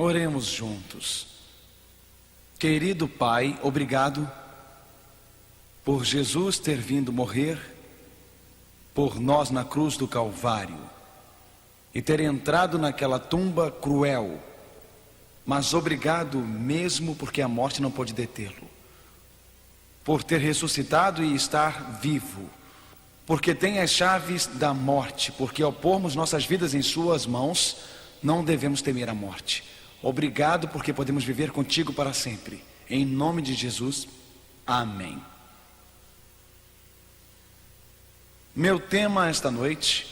Oremos juntos. Querido Pai, obrigado por Jesus ter vindo morrer por nós na cruz do Calvário e ter entrado naquela tumba cruel, mas obrigado mesmo porque a morte não pôde detê-lo, por ter ressuscitado e estar vivo, porque tem as chaves da morte, porque ao pormos nossas vidas em suas mãos, não devemos temer a morte. Obrigado porque podemos viver contigo para sempre. Em nome de Jesus, amém. Meu tema esta noite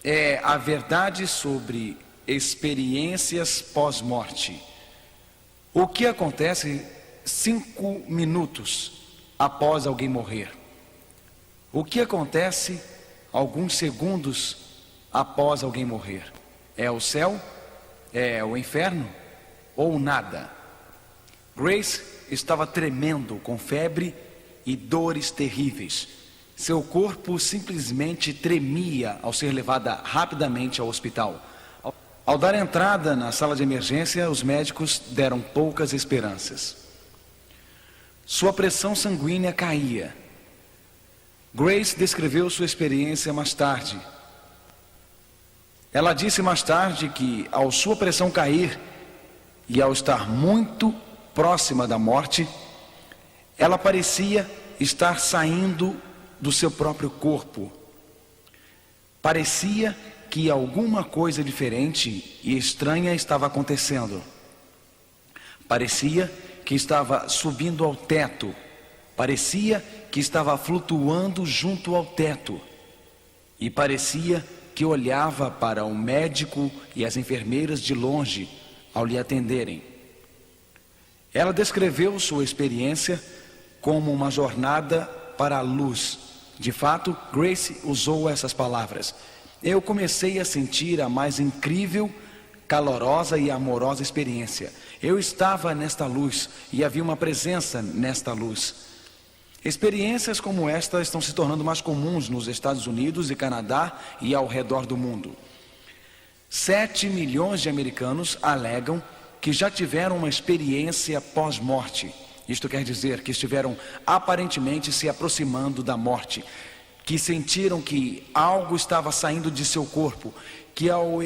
é a verdade sobre experiências pós-morte. O que acontece 5 minutos após alguém morrer? O que acontece alguns segundos após alguém morrer? É o céu? É o inferno? Ou nada? Grace estava tremendo com febre e dores terríveis. Seu corpo simplesmente tremia ao ser levada rapidamente ao hospital. Ao dar entrada na sala de emergência, os médicos deram poucas esperanças. Sua pressão sanguínea caía. Grace descreveu sua experiência mais tarde. Ela disse mais tarde que, ao sua pressão cair e ao estar muito próxima da morte, ela parecia estar saindo do seu próprio corpo. Parecia que alguma coisa diferente e estranha estava acontecendo. Parecia que estava subindo ao teto. Parecia que estava flutuando junto ao teto. E parecia que olhava para o médico e as enfermeiras de longe ao lhe atenderem. Ela descreveu sua experiência como uma jornada para a luz. De fato, Grace usou essas palavras. Eu comecei a sentir a mais incrível, calorosa e amorosa experiência. Eu estava nesta luz e havia uma presença nesta luz. Experiências como esta estão se tornando mais comuns nos Estados Unidos e Canadá e ao redor do mundo. 7 milhões de americanos alegam que já tiveram uma experiência pós-morte. Isto quer dizer que estiveram aparentemente se aproximando da morte, que sentiram que algo estava saindo de seu corpo, que ao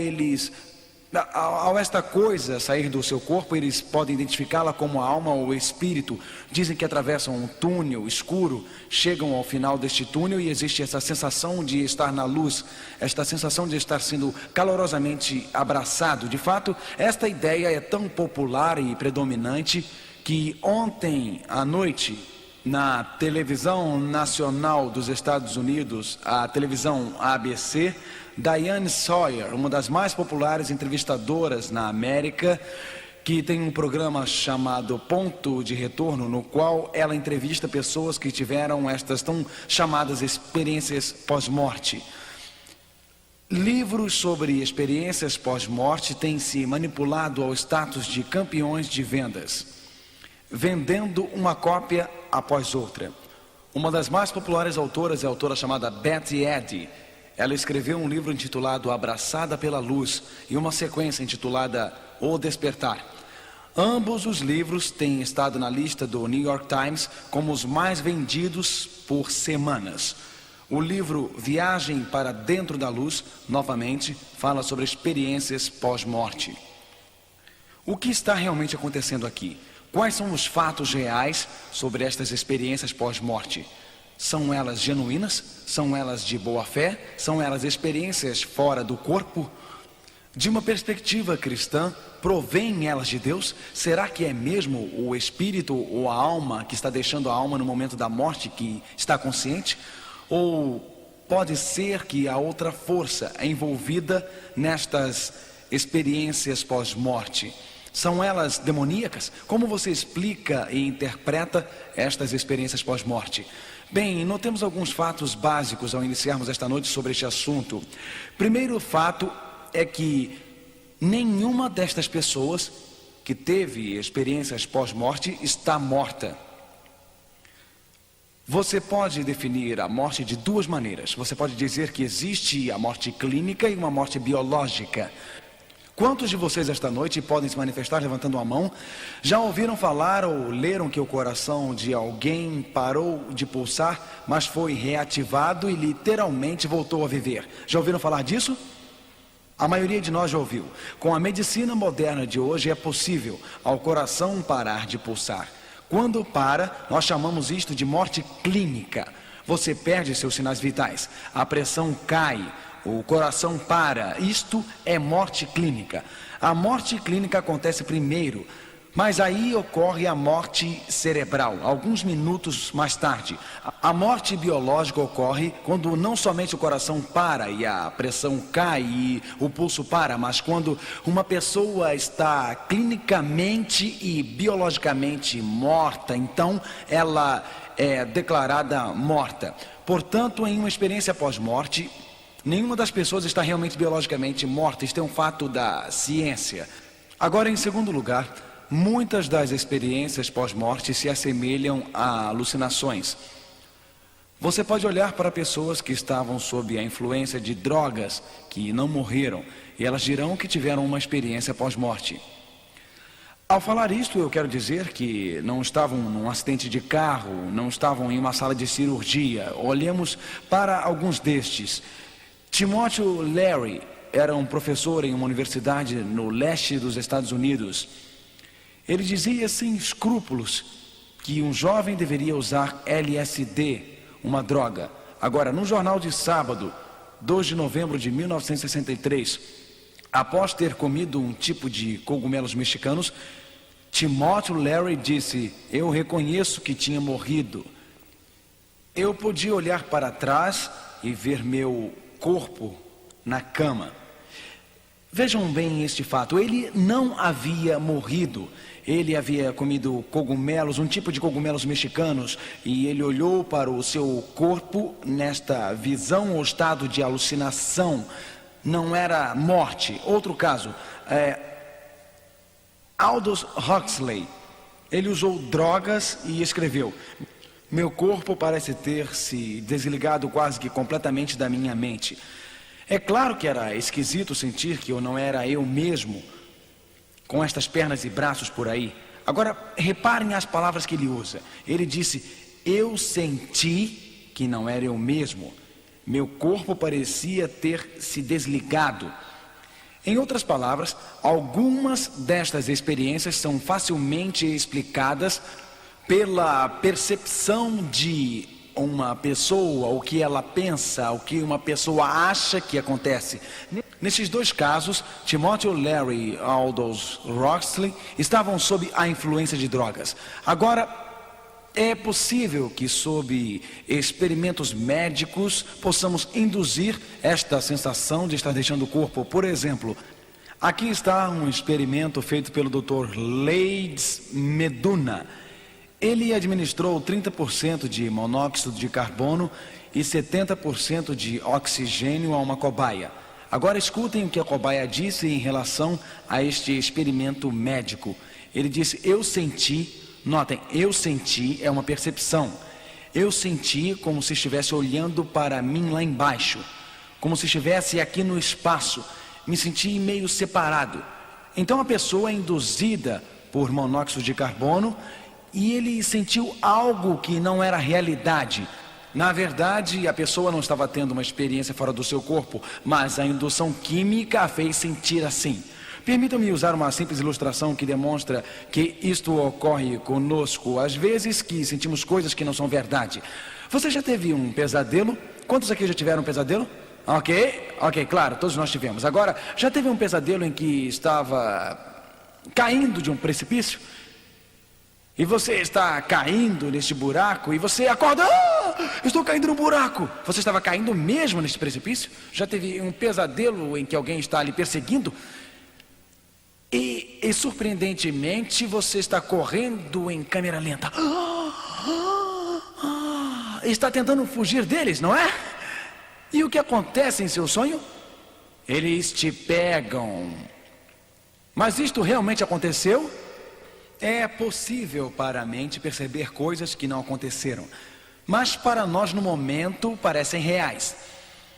esta coisa sair do seu corpo, eles podem identificá-la como a alma ou o espírito. Dizem que atravessam um túnel escuro, chegam ao final deste túnel e existe essa sensação de estar na luz, esta sensação de estar sendo calorosamente abraçado. De fato, esta ideia é tão popular e predominante que ontem à noite, na televisão nacional dos Estados Unidos, a televisão ABC, Diane Sawyer, uma das mais populares entrevistadoras na América, que tem um programa chamado Ponto de Retorno, no qual ela entrevista pessoas que tiveram estas tão chamadas experiências pós-morte. Livros sobre experiências pós-morte têm se manipulado ao status de campeões de vendas, vendendo uma cópia após outra. Uma das mais populares autoras é a autora chamada Betty Eddy. Ela escreveu um livro intitulado Abraçada pela Luz e uma sequência intitulada O Despertar. Ambos os livros têm estado na lista do New York Times como os mais vendidos por semanas. O livro Viagem para Dentro da Luz, novamente, fala sobre experiências pós-morte. O que está realmente acontecendo aqui? Quais são os fatos reais sobre estas experiências pós-morte? São elas genuínas? São elas de boa fé? São elas experiências fora do corpo? De uma perspectiva cristã, provém elas de Deus? Será que é mesmo o espírito ou a alma que está deixando a alma no momento da morte que está consciente? Ou pode ser que há outra força envolvida nestas experiências pós-morte? São elas demoníacas? Como você explica e interpreta estas experiências pós-morte? Bem, notemos alguns fatos básicos ao iniciarmos esta noite sobre este assunto. Primeiro fato é que nenhuma destas pessoas que teve experiências pós-morte está morta. Você pode definir a morte de duas maneiras. Você pode dizer que existe a morte clínica e uma morte biológica. Quantos de vocês esta noite podem se manifestar levantando a mão? Já ouviram falar ou leram que o coração de alguém parou de pulsar, mas foi reativado e literalmente voltou a viver? Já ouviram falar disso? A maioria de nós já ouviu. Com a medicina moderna de hoje é possível ao coração parar de pulsar. Quando para, nós chamamos isto de morte clínica. Você perde seus sinais vitais, a pressão cai, o coração para. Isto é morte clínica. A morte clínica acontece primeiro, mas aí ocorre a morte cerebral, alguns minutos mais tarde. A morte biológica ocorre quando não somente o coração para e a pressão cai e o pulso para, mas quando uma pessoa está clinicamente e biologicamente morta, então ela é declarada morta. Portanto, em uma experiência pós-morte, nenhuma das pessoas está realmente biologicamente morta. Isto é um fato da ciência. Agora, em segundo lugar, muitas das experiências pós-morte se assemelham a alucinações. Você pode olhar para pessoas que estavam sob a influência de drogas, que não morreram, e elas dirão que tiveram uma experiência pós-morte. Ao falar isto, eu quero dizer que não estavam num acidente de carro, não estavam em uma sala de cirurgia. Olhemos para alguns destes. Timothy Leary era um professor em uma universidade no leste dos Estados Unidos. Ele dizia sem escrúpulos que um jovem deveria usar LSD, uma droga. Agora, no jornal de sábado, 2 de novembro de 1963, após ter comido um tipo de cogumelos mexicanos, Timothy Leary disse: "Eu reconheço que tinha morrido. Eu podia olhar para trás e ver meu corpo na cama." Vejam bem este fato, ele não havia morrido, ele havia comido cogumelos, um tipo de cogumelos mexicanos, e ele olhou para o seu corpo nesta visão ou estado de alucinação, não era morte. Outro caso, Aldous Huxley, ele usou drogas e escreveu: "Meu corpo parece ter se desligado quase que completamente da minha mente." É claro que era esquisito sentir que eu não era eu mesmo, com estas pernas e braços por aí. Agora, reparem as palavras que ele usa. Ele disse: "Eu senti que não era eu mesmo. Meu corpo parecia ter se desligado." Em outras palavras, algumas destas experiências são facilmente explicadas pela percepção de uma pessoa, o que ela pensa, o que uma pessoa acha que acontece. Nesses dois casos, Timothy Leary e Aldous Huxley estavam sob a influência de drogas. Agora, é possível que sob experimentos médicos possamos induzir esta sensação de estar deixando o corpo. Por exemplo, aqui está um experimento feito pelo Dr. Leides Meduna. Ele administrou 30% de monóxido de carbono e 70% de oxigênio a uma cobaia. Agora escutem o que a cobaia disse em relação a este experimento médico. Ele disse: "Eu senti", notem, "eu senti" é uma percepção. "Eu senti como se estivesse olhando para mim lá embaixo, como se estivesse aqui no espaço. Me senti meio separado." Então a pessoa é induzida por monóxido de carbono e ele sentiu algo que não era realidade. Na verdade, a pessoa não estava tendo uma experiência fora do seu corpo, mas a indução química a fez sentir assim. Permitam-me usar uma simples ilustração que demonstra que isto ocorre conosco às vezes que sentimos coisas que não são verdade. Você já teve um pesadelo? Quantos aqui já tiveram um pesadelo? Ok, claro, todos nós tivemos. Agora, já teve um pesadelo em que estava caindo de um precipício? E você está caindo neste buraco e você acorda: estou caindo no buraco. Você estava caindo mesmo neste precipício? Já teve um pesadelo em que alguém está lhe perseguindo? E surpreendentemente você está correndo em câmera lenta. Está tentando fugir deles, não é? E o que acontece em seu sonho? Eles te pegam. Mas isto realmente aconteceu? É possível para a mente perceber coisas que não aconteceram, mas para nós no momento parecem reais.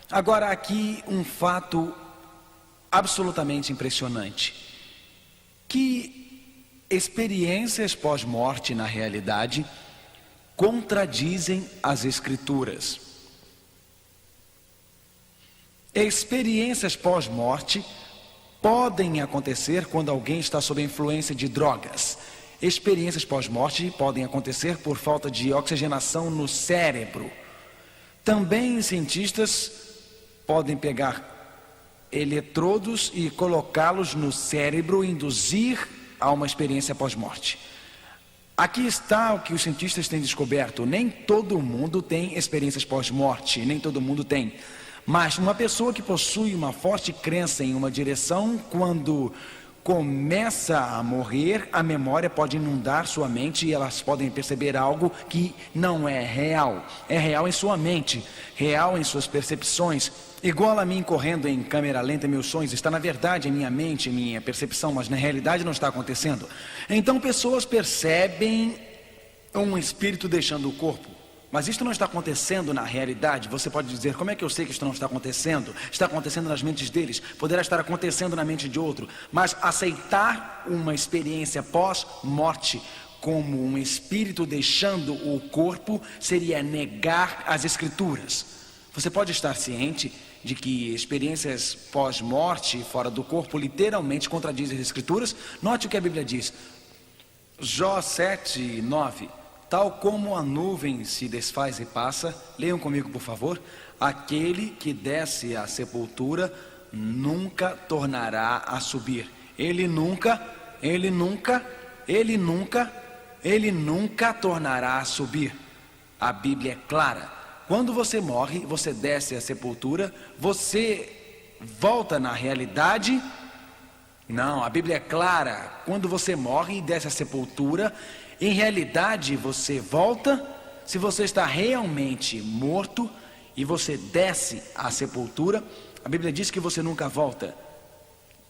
Agora aqui um fato absolutamente impressionante, que experiências pós-morte, na realidade, contradizem as Escrituras. Experiências pós-morte podem acontecer quando alguém está sob a influência de drogas. Experiências pós-morte podem acontecer por falta de oxigenação no cérebro. Também cientistas podem pegar eletrodos e colocá-los no cérebro e induzir a uma experiência pós-morte. Aqui está o que os cientistas têm descoberto. Nem todo mundo tem experiências pós-morte, nem todo mundo tem. Mas uma pessoa que possui uma forte crença em uma direção, quando começa a morrer, a memória pode inundar sua mente e elas podem perceber algo que não é real. É real em sua mente, real em suas percepções. Igual a mim correndo em câmera lenta, meus sonhos está na verdade em minha mente, em minha percepção, mas na realidade não está acontecendo. Então pessoas percebem um espírito deixando o corpo. Mas isto não está acontecendo na realidade. Você pode dizer, como é que eu sei que isto não está acontecendo? Está acontecendo nas mentes deles, poderá estar acontecendo na mente de outro. Mas aceitar uma experiência pós-morte como um espírito deixando o corpo seria negar as Escrituras. Você pode estar ciente de que experiências pós-morte, fora do corpo, literalmente contradizem as Escrituras. Note o que a Bíblia diz. Jó 7:9. Tal como a nuvem se desfaz e passa, leiam comigo por favor, aquele que desce à sepultura nunca tornará a subir. Ele nunca tornará a subir. A Bíblia é clara. Quando você morre, você desce à sepultura, você volta na realidade. Não, a Bíblia é clara. Quando você morre e desce à sepultura, em realidade você volta. Se você está realmente morto e você desce à sepultura, a Bíblia diz que você nunca volta.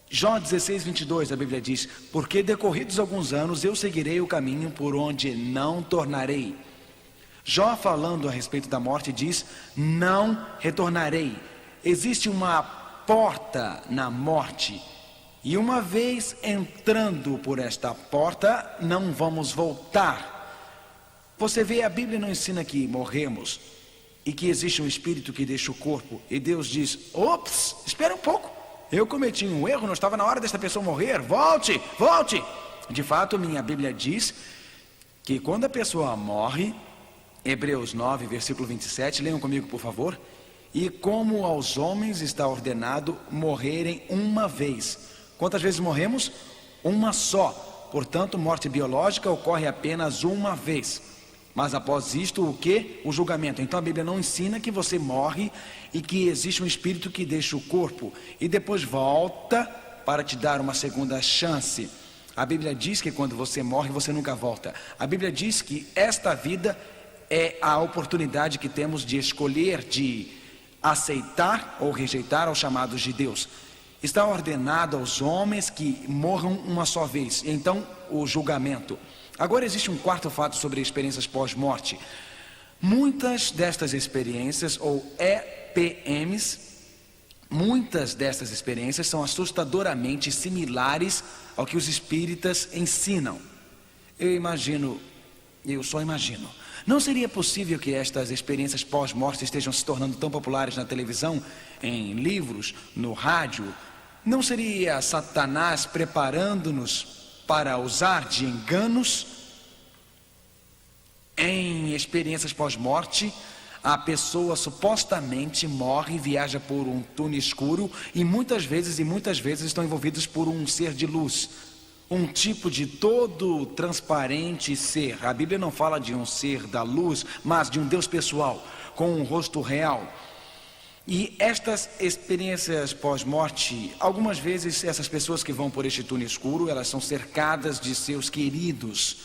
Jó 16:22, a Bíblia diz, porque decorridos alguns anos eu seguirei o caminho por onde não tornarei. Jó, falando a respeito da morte, diz, não retornarei. Existe uma porta na morte. E uma vez entrando por esta porta, não vamos voltar. Você vê, a Bíblia não ensina que morremos e que existe um espírito que deixa o corpo. E Deus diz, ops, espera um pouco. Eu cometi um erro, não estava na hora desta pessoa morrer. Volte. De fato, minha Bíblia diz que quando a pessoa morre, Hebreus 9, versículo 27, leiam comigo por favor. E como aos homens está ordenado morrerem uma vez. Quantas vezes morremos? Uma só. Portanto, morte biológica ocorre apenas uma vez. Mas após isto, o que? O julgamento. Então a Bíblia não ensina que você morre e que existe um espírito que deixa o corpo e depois volta para te dar uma segunda chance. A Bíblia diz que quando você morre, você nunca volta. A Bíblia diz que esta vida é a oportunidade que temos de escolher, de aceitar ou rejeitar os chamados de Deus. Está ordenado aos homens que morram uma só vez. Então, o julgamento. Agora existe um quarto fato sobre experiências pós-morte. Muitas destas experiências, ou EPMs, muitas destas experiências são assustadoramente similares ao que os espíritas ensinam. Eu só imagino. Não seria possível que estas experiências pós-morte estejam se tornando tão populares na televisão, em livros, no rádio? Não seria Satanás preparando-nos para usar de enganos? Em experiências pós-morte, a pessoa supostamente morre e viaja por um túnel escuro e muitas vezes estão envolvidos por um ser de luz. Um tipo de todo transparente ser. A Bíblia não fala de um ser da luz, mas de um Deus pessoal, com um rosto real. E estas experiências pós-morte, algumas vezes essas pessoas que vão por este túnel escuro, elas são cercadas de seus queridos.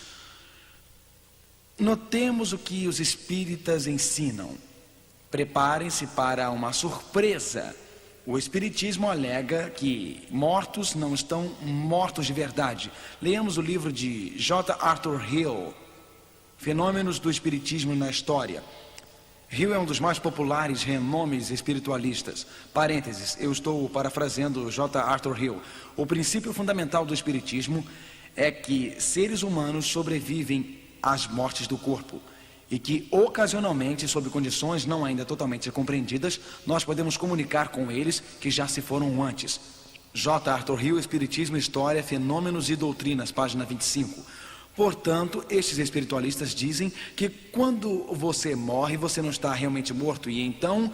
Notemos o que os espíritas ensinam. Preparem-se para uma surpresa. O espiritismo alega que mortos não estão mortos de verdade. Leamos o livro de J. Arthur Hill, Fenômenos do Espiritismo na História. Hill é um dos mais populares renomes espiritualistas. Parênteses, eu estou parafraseando J. Arthur Hill. O princípio fundamental do espiritismo é que seres humanos sobrevivem às mortes do corpo e que, ocasionalmente, sob condições não ainda totalmente compreendidas, nós podemos comunicar com eles que já se foram antes. J. Arthur Hill, Espiritismo, História, Fenômenos e Doutrinas, página 25. Portanto, estes espiritualistas dizem que quando você morre, você não está realmente morto. E então,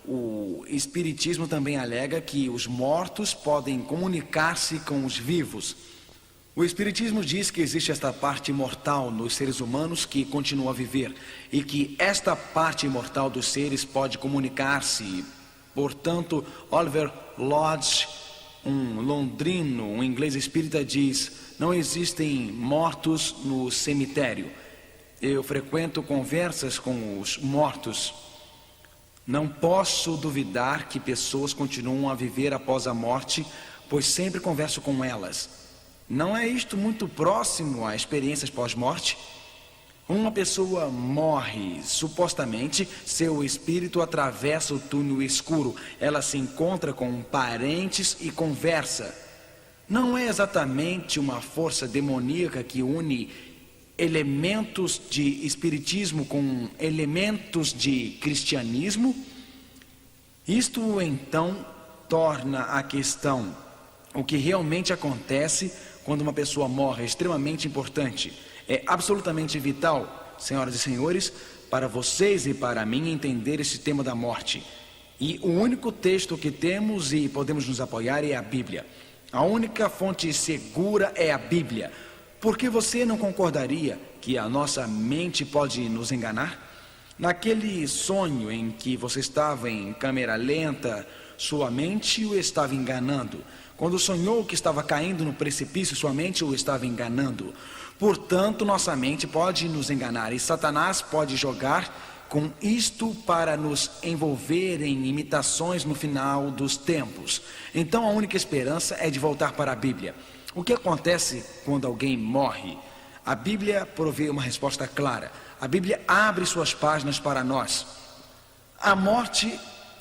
o Espiritismo também alega que os mortos podem comunicar-se com os vivos. O Espiritismo diz que existe esta parte imortal nos seres humanos que continua a viver e que esta parte imortal dos seres pode comunicar-se. Portanto, Oliver Lodge, um londrino, um inglês espírita, diz: não existem mortos no cemitério. Eu frequento conversas com os mortos. Não posso duvidar que pessoas continuam a viver após a morte, pois sempre converso com elas. Não é isto muito próximo a experiências pós-morte? Uma pessoa morre, supostamente, seu espírito atravessa o túnel escuro. Ela se encontra com parentes e conversa. Não é exatamente uma força demoníaca que une elementos de espiritismo com elementos de cristianismo? Isto então torna a questão, o que realmente acontece quando uma pessoa morre, é extremamente importante. É absolutamente vital, senhoras e senhores, para vocês e para mim entender esse tema da morte. E o único texto que temos e podemos nos apoiar é a Bíblia. A única fonte segura é a Bíblia. Por que você não concordaria que a nossa mente pode nos enganar? Naquele sonho em que você estava em câmera lenta, sua mente o estava enganando. Quando sonhou que estava caindo no precipício, sua mente o estava enganando. Portanto, nossa mente pode nos enganar e Satanás pode jogar com isto para nos envolver em imitações no final dos tempos. Então, a única esperança é de voltar para a Bíblia. O que acontece quando alguém morre? A Bíblia provê uma resposta clara. A Bíblia abre suas páginas para nós. A morte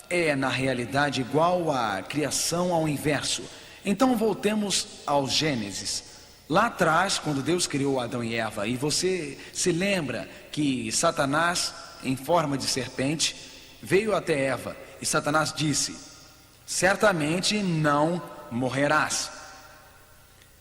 é, na realidade, igual à criação ao inverso. Então voltemos ao Gênesis. Lá atrás, quando Deus criou Adão e Eva, e você se lembra que Satanás, em forma de serpente, veio até Eva, e Satanás disse: certamente não morrerás.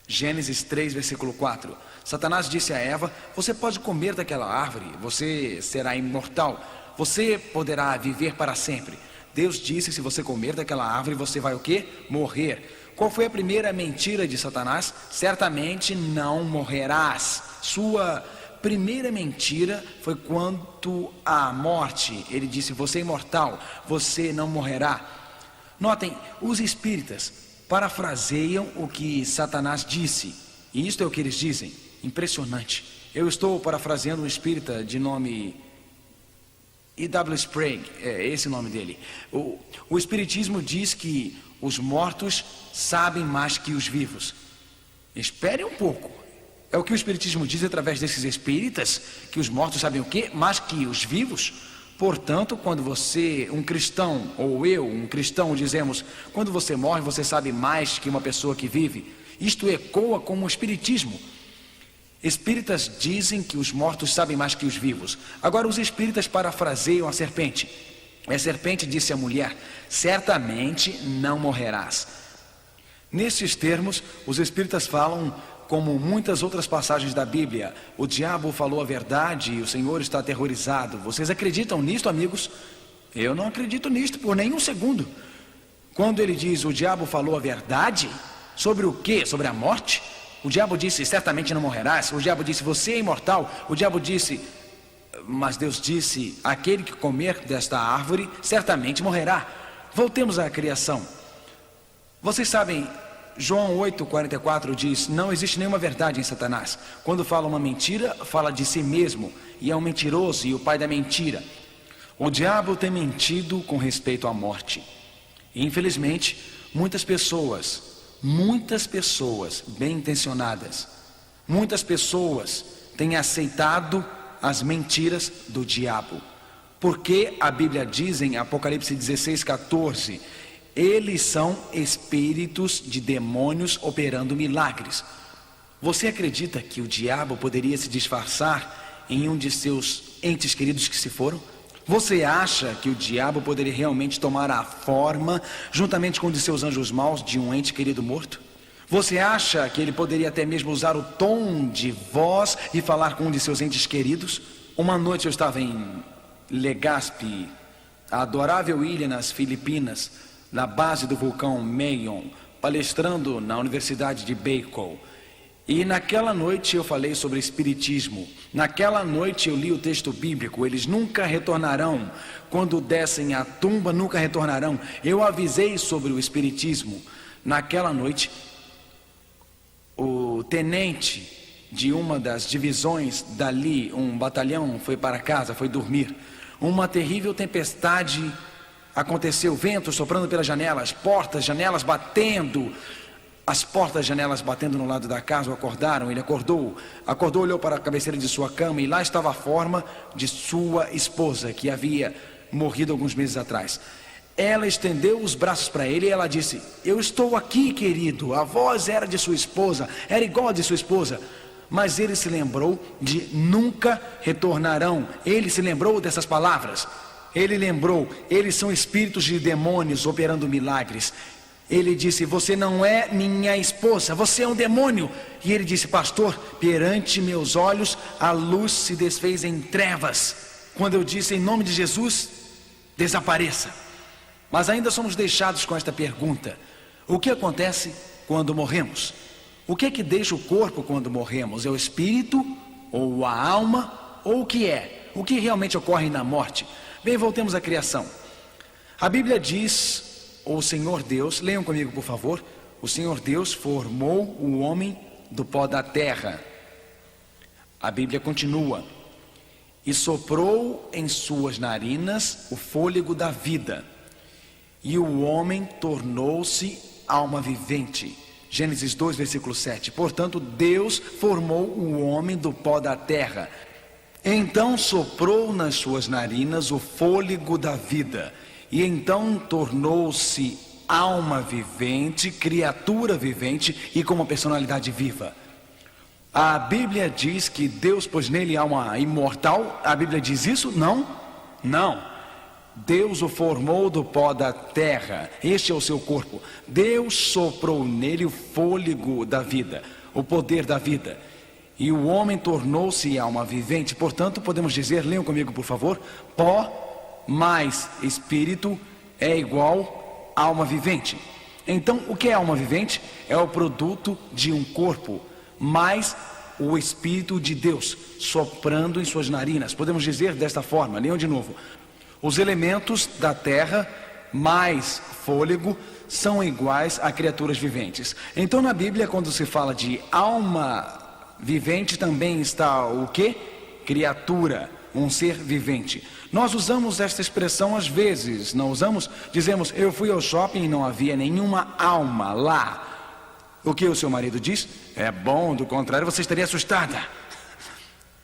Gênesis 3, versículo 4. Satanás disse a Eva: você pode comer daquela árvore, você será imortal, você poderá viver para sempre. Deus disse: se você comer daquela árvore, você vai o quê? Morrer. Qual foi a primeira mentira de Satanás? Certamente não morrerás. Sua primeira mentira foi quanto à morte. Ele disse: você é imortal, você não morrerá. Notem, os espíritas parafraseiam o que Satanás disse, e isto é o que eles dizem. Impressionante. Eu estou parafraseando um espírita de nome E.W. Sprague, é esse o nome dele. O espiritismo diz que os mortos sabem mais que os vivos. Espere um pouco. É o que o espiritismo diz através desses espíritas, que os mortos sabem o quê? Mais que os vivos. Portanto, quando você, um cristão, ou eu, um cristão, dizemos: quando você morre, você sabe mais que uma pessoa que vive. Isto ecoa como o espiritismo. Espíritas dizem que os mortos sabem mais que os vivos. Agora, os espíritas parafraseiam a serpente. A serpente disse à mulher: certamente não morrerás. Nesses termos, os espíritas falam como muitas outras passagens da Bíblia. O diabo falou a verdade e o Senhor está aterrorizado. Vocês acreditam nisto, amigos? Eu não acredito nisto por nenhum segundo. Quando ele diz: o diabo falou a verdade, sobre o quê? Sobre a morte? O diabo disse: certamente não morrerás. O diabo disse: você é imortal. O diabo disse: mas Deus disse: aquele que comer desta árvore certamente morrerá. Voltemos à criação. Vocês sabem, João 8,44 diz: não existe nenhuma verdade em Satanás. Quando fala uma mentira, fala de si mesmo, e é um mentiroso e o pai da mentira. O diabo tem mentido com respeito à morte. E, infelizmente, muitas pessoas bem intencionadas, muitas pessoas têm aceitado as mentiras do diabo. Porque a Bíblia diz em Apocalipse 16:14, eles são espíritos de demônios operando milagres. Você acredita que o diabo poderia se disfarçar em um de seus entes queridos que se foram? Você acha que o diabo poderia realmente tomar a forma, juntamente com um de seus anjos maus, de um ente querido morto? Você acha que ele poderia até mesmo usar o tom de voz e falar com um de seus entes queridos? Uma noite eu estava em Legazpi, a adorável ilha nas Filipinas, na base do vulcão Mayon, palestrando na Universidade de Bacol. E naquela noite eu falei sobre espiritismo. Naquela noite eu li o texto bíblico, eles nunca retornarão. Quando descem à tumba, nunca retornarão. Eu avisei sobre o espiritismo. Naquela noite, o tenente de uma das divisões dali, um batalhão, foi para casa, foi dormir. Uma terrível tempestade aconteceu, vento soprando pelas janelas, portas, janelas batendo. As portas, janelas batendo no lado da casa o acordaram. Ele acordou, olhou para a cabeceira de sua cama e lá estava a forma de sua esposa, que havia morrido alguns meses atrás. Ela estendeu os braços para ele e ela disse: eu estou aqui, querido. A voz era de sua esposa, era igual a de sua esposa. Mas ele se lembrou de nunca retornarão. Ele se lembrou dessas palavras. Ele lembrou, eles são espíritos de demônios operando milagres. Ele disse: você não é minha esposa, você é um demônio. E ele disse: pastor, perante meus olhos a luz se desfez em trevas. Quando eu disse em nome de Jesus, desapareça. Mas ainda somos deixados com esta pergunta: o que acontece quando morremos? O que é que deixa o corpo quando morremos? É o espírito, ou a alma, ou o que é? O que realmente ocorre na morte? Bem, voltemos à criação. A Bíblia diz: o Senhor Deus, leiam comigo por favor, o Senhor Deus formou o homem do pó da terra. A Bíblia continua: e soprou em suas narinas o fôlego da vida, e o homem tornou-se alma vivente. Gênesis 2, versículo 7. Portanto, Deus formou o homem do pó da terra. Então soprou nas suas narinas o fôlego da vida, e então tornou-se alma vivente, criatura vivente e com uma personalidade viva. A Bíblia diz que Deus pôs nele alma imortal. A Bíblia diz isso? Não. Deus o formou do pó da terra. Este é o seu corpo. Deus soprou nele o fôlego da vida, o poder da vida, e o homem tornou-se alma vivente. Portanto, podemos dizer, leiam comigo por favor, pó mais espírito é igual alma vivente. Então, o que é alma vivente? É o produto de um corpo mais o Espírito de Deus soprando em suas narinas. Podemos dizer desta forma, leiam de novo: os elementos da terra mais fôlego são iguais a criaturas viventes. Então na Bíblia, quando se fala de alma vivente, também está o quê? Criatura, um ser vivente. Nós usamos esta expressão às vezes, não usamos? Dizemos: eu fui ao shopping e não havia nenhuma alma lá. O que o seu marido diz? É bom, do contrário você estaria assustada.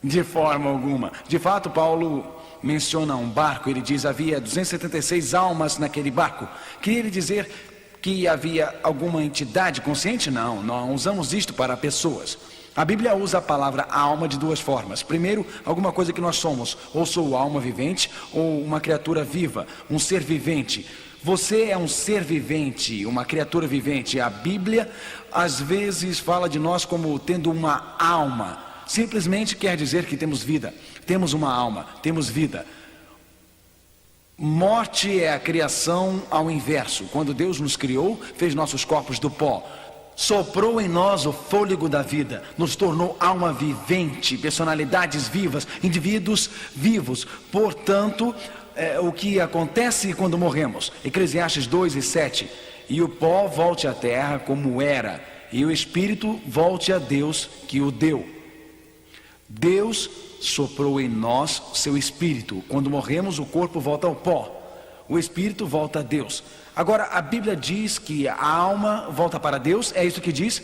De forma alguma. De fato, Paulo menciona um barco. Ele diz: havia 276 almas naquele barco. Queria ele dizer que havia alguma entidade consciente? Não usamos isto para pessoas. A Bíblia usa a palavra alma de duas formas. Primeiro, alguma coisa que nós somos: ou sou alma vivente, ou uma criatura viva, um ser vivente. Você é um ser vivente, uma criatura vivente. A Bíblia às vezes fala de nós como tendo uma alma. Simplesmente quer dizer que temos vida, temos uma alma, temos vida. Morte é a criação ao inverso. Quando Deus nos criou, fez nossos corpos do pó, soprou em nós o fôlego da vida, nos tornou alma vivente, personalidades vivas, indivíduos vivos. Portanto, o que acontece quando morremos? Eclesiastes 2:7: e o pó volte à terra como era, e o espírito volte a Deus que o deu. Deus soprou em nós seu espírito. Quando morremos, o corpo volta ao pó, o espírito volta a Deus. Agora, a Bíblia diz que a alma volta para Deus. É isso que diz?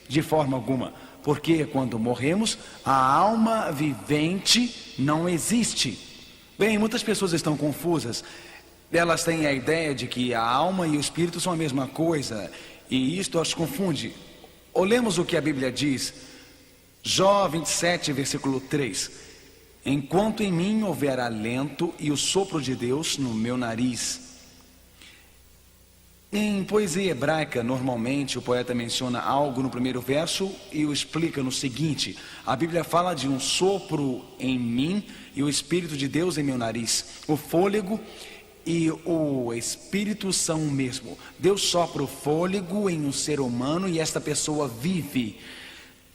De forma alguma. Porque quando morremos, a alma vivente não existe. Bem, muitas pessoas estão confusas. Elas têm a ideia de que a alma e o espírito são a mesma coisa, e isto as confunde. Olhemos o que a Bíblia diz. Jó 27, versículo 3. Enquanto em mim houver alento e o sopro de Deus no meu nariz. Em poesia hebraica, normalmente o poeta menciona algo no primeiro verso e o explica no seguinte. A Bíblia fala de um sopro em mim e o Espírito de Deus em meu nariz. O fôlego e o Espírito são o mesmo. Deus sopra o fôlego em um ser humano e esta pessoa vive.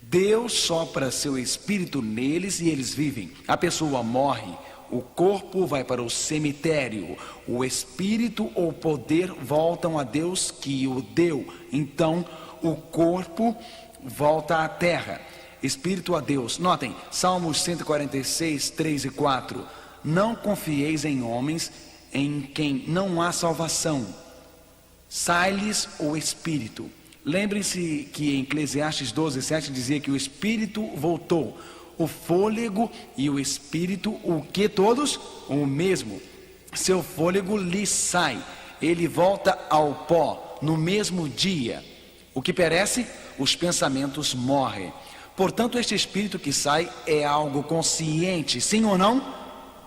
Deus sopra seu Espírito neles e eles vivem. A pessoa morre. O corpo vai para o cemitério, o espírito ou o poder voltam a Deus que o deu. Então, o corpo volta à terra, espírito a Deus. Notem, Salmos 146, 3 e 4. Não confieis em homens em quem não há salvação. Sai-lhes o espírito. Lembrem-se que em Eclesiastes 12, 7 dizia que o espírito voltou. O fôlego e o espírito, o que todos? O mesmo. Seu fôlego lhe sai, ele volta ao pó no mesmo dia. O que perece? Os pensamentos morrem. Portanto, este espírito que sai é algo consciente, sim ou não?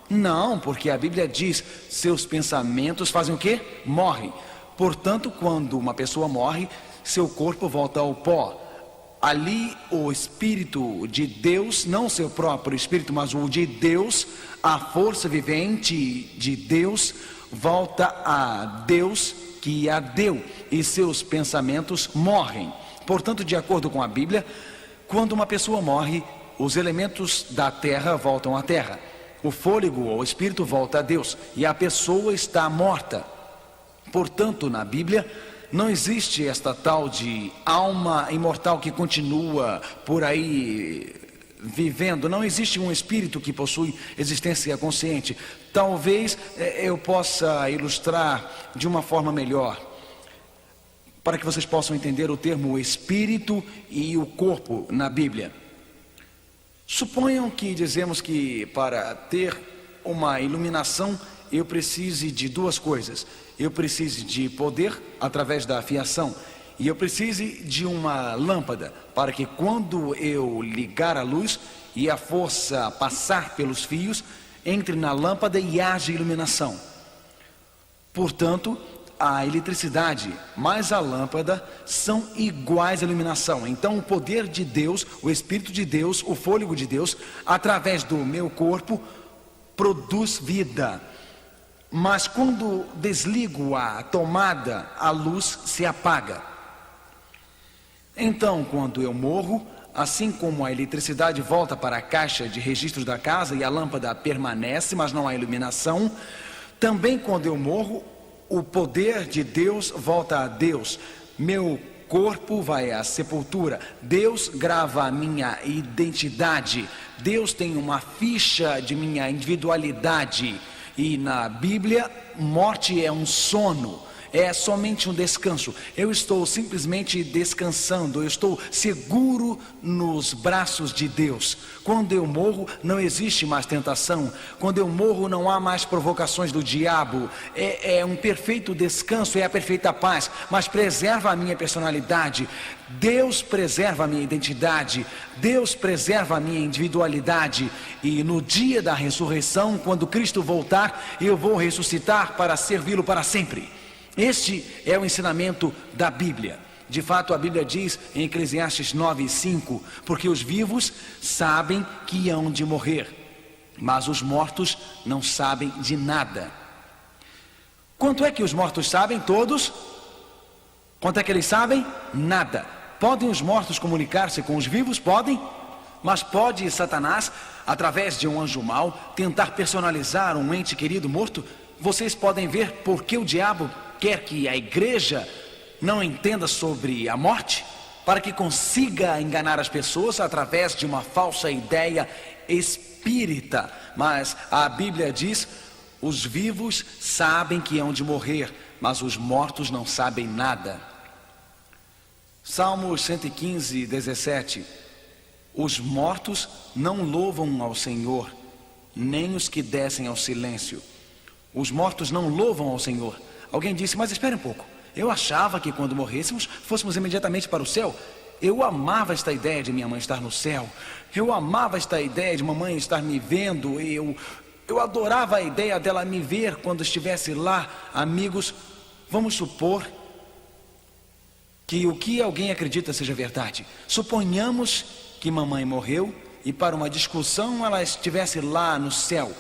Não, porque a Bíblia diz, seus pensamentos fazem o quê? Morrem. Portanto, quando uma pessoa morre, seu corpo volta ao pó. Ali o Espírito de Deus, não seu próprio Espírito, mas o de Deus, a força vivente de Deus, volta a Deus que a deu e seus pensamentos morrem. Portanto, de acordo com a Bíblia, quando uma pessoa morre, os elementos da terra voltam à terra. O fôlego ou o Espírito volta a Deus e a pessoa está morta. Portanto, na Bíblia, não existe esta tal de alma imortal que continua por aí vivendo. Não existe um espírito que possui existência consciente. Talvez eu possa ilustrar de uma forma melhor, para que vocês possam entender o termo espírito e o corpo na Bíblia. Suponham que dizemos que para ter uma iluminação eu precise de duas coisas. Eu preciso de poder através da fiação e eu preciso de uma lâmpada para que quando eu ligar a luz e a força passar pelos fios, entre na lâmpada e haja iluminação. Portanto, a eletricidade mais a lâmpada são iguais à iluminação. Então o poder de Deus, o Espírito de Deus, o fôlego de Deus, através do meu corpo, produz vida. Mas quando desligo a tomada, a luz se apaga. Então, quando eu morro, assim como a eletricidade volta para a caixa de registros da casa e a lâmpada permanece, mas não há iluminação, também quando eu morro, o poder de Deus volta a Deus. Meu corpo vai à sepultura. Deus grava a minha identidade. Deus tem uma ficha de minha individualidade. E na Bíblia, morte é um sono, é somente um descanso. Eu estou simplesmente descansando, eu estou seguro nos braços de Deus. Quando eu morro, não existe mais tentação. Quando eu morro, não há mais provocações do diabo. É um perfeito descanso, é a perfeita paz, mas preserva a minha personalidade. Deus preserva a minha identidade, Deus preserva a minha individualidade. E no dia da ressurreição, quando Cristo voltar, eu vou ressuscitar para servi-lo para sempre. Este é o ensinamento da Bíblia. De fato, a Bíblia diz em Eclesiastes 9:5, porque os vivos sabem que hão de morrer, mas os mortos não sabem de nada. Quanto é que os mortos sabem? Todos? Quanto é que eles sabem? Nada. Podem os mortos comunicar-se com os vivos? Podem. Mas pode Satanás, através de um anjo mau, tentar personalizar um ente querido morto? Vocês podem ver por que o diabo quer que a igreja não entenda sobre a morte? Para que consiga enganar as pessoas através de uma falsa ideia espírita. Mas a Bíblia diz, os vivos sabem que hão de morrer, mas os mortos não sabem nada. Salmos 115, 17. Os mortos não louvam ao Senhor, nem os que descem ao silêncio. Os mortos não louvam ao Senhor. Alguém disse, mas espere um pouco. Eu achava que quando morrêssemos, fôssemos imediatamente para o céu. Eu amava esta ideia de minha mãe estar no céu. Eu amava esta ideia de mamãe estar me vendo. Eu adorava a ideia dela me ver quando estivesse lá. Amigos, vamos supor que o que alguém acredita seja verdade. Suponhamos que mamãe morreu e para uma discussão ela estivesse lá no céu.